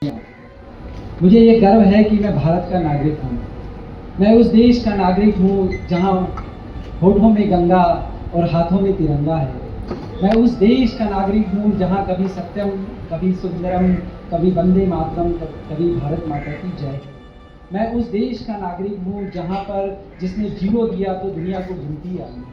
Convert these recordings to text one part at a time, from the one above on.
मुझे ये गर्व है कि मैं भारत का नागरिक हूँ। मैं उस देश का नागरिक हूँ जहाँ होठों में गंगा और हाथों में तिरंगा है। मैं उस देश का नागरिक हूँ जहाँ कभी सत्यम, कभी सुंदरम, कभी वंदे मातरम, कभी भारत माता की जय है। मैं उस देश का नागरिक हूँ जहाँ पर जिसने 0 दिया तो दुनिया को गिनती आई।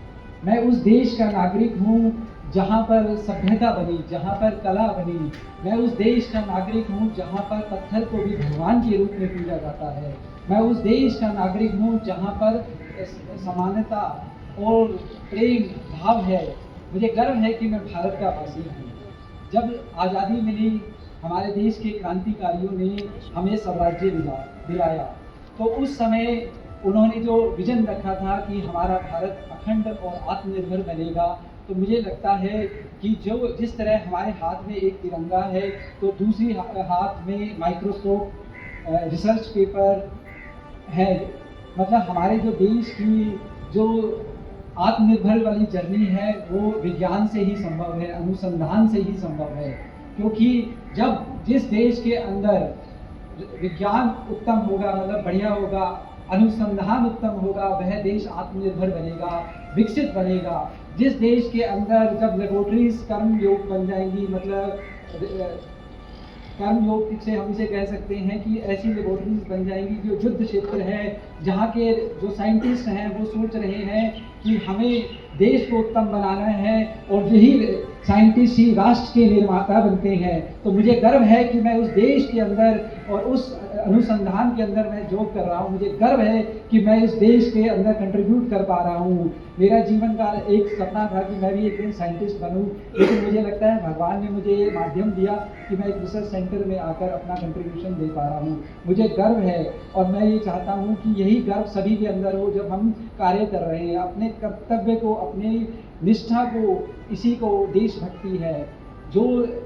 मैं उस देश का नागरिक हूँ जहाँ पर सभ्यता बनी, जहाँ पर कला बनी। मैं उस देश का नागरिक हूँ जहाँ पर पत्थर को भी भगवान के रूप में पूजा जाता है। मैं उस देश का नागरिक हूँ जहाँ पर समानता और प्रेम भाव है। मुझे गर्व है कि मैं भारत का वासी हूँ। जब आज़ादी मिली, हमारे देश के क्रांतिकारियों ने हमें स्वराज्य दिलाया, तो उस समय उन्होंने जो विजन रखा था कि हमारा भारत अखंड और आत्मनिर्भर बनेगा, तो मुझे लगता है कि जिस तरह हमारे हाथ में एक तिरंगा है, तो दूसरी हाथ में माइक्रोस्कोप, रिसर्च पेपर है। मतलब हमारे जो देश की जो आत्मनिर्भर वाली जर्नी है वो विज्ञान से ही संभव है, अनुसंधान से ही संभव है। क्योंकि जब जिस देश के अंदर विज्ञान उत्तम होगा, मतलब बढ़िया होगा, अनुसंधान उत्तम होगा, वह देश आत्मनिर्भर बनेगा, विकसित बनेगा। जिस देश के अंदर जब लेबोरेटरीज कर्म योग बन जाएंगी, मतलब कर्म योग से हम इसे कह सकते हैं कि ऐसी लेबोरेटरीज बन जाएंगी जो युद्ध क्षेत्र है, जहाँ के जो साइंटिस्ट हैं वो सोच रहे हैं कि हमें देश को उत्तम बनाना है और यही साइंटिस्ट ही राष्ट्र के निर्माता बनते हैं। तो मुझे गर्व है कि मैं उस देश के अंदर और उस अनुसंधान के अंदर मैं जॉब कर रहा हूँ। मुझे गर्व है कि मैं इस देश के अंदर कंट्रीब्यूट कर पा रहा हूँ। मेरा जीवन का एक सपना था कि मैं भी एक दिन साइंटिस्ट बनूं, लेकिन मुझे लगता है भगवान ने मुझे ये माध्यम दिया कि मैं एक रिसर्च सेंटर में आकर अपना कंट्रीब्यूशन दे पा रहा हूँ। मुझे गर्व है और मैं ये चाहता हूँ कि यही गर्व सभी के अंदर हो जब हम कार्य कर रहे हैं। अपने कर्तव्य को, अपनी निष्ठा को, इसी को देशभक्ति है। जो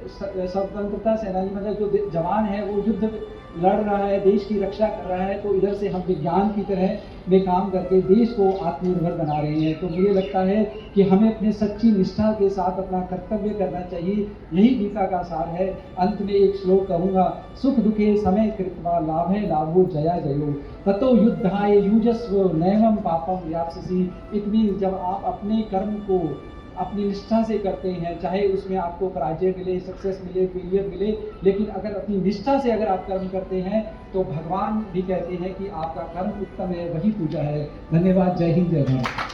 स्वतंत्रता सेनानी, मतलब जो जवान है वो युद्ध लड़ रहा है, देश की रक्षा कर रहा है, तो इधर से हम विज्ञान की तरह में काम करके देश को आत्मनिर्भर बना रहे हैं। तो मुझे लगता है कि हमें अपने सच्ची निष्ठा के साथ अपना कर्तव्य करना चाहिए। यही गीता का सार है। अंत में एक श्लोक कहूँगा, सुख दुखे समय कृत्वा लाभे लाभो जया जयो ततो युद्धाय युजस्व नैवं पापम व्याप्स्यसि। इट मीन जब आप अपने कर्म को अपनी निष्ठा से करते हैं, चाहे उसमें आपको पराजय मिले, सक्सेस मिले, फेलियर मिले, लेकिन अगर अपनी निष्ठा से अगर आप कर्म करते हैं तो भगवान भी कहते हैं कि आपका कर्म उत्तम है, वही पूजा है। धन्यवाद। जय हिंद, जय भारत।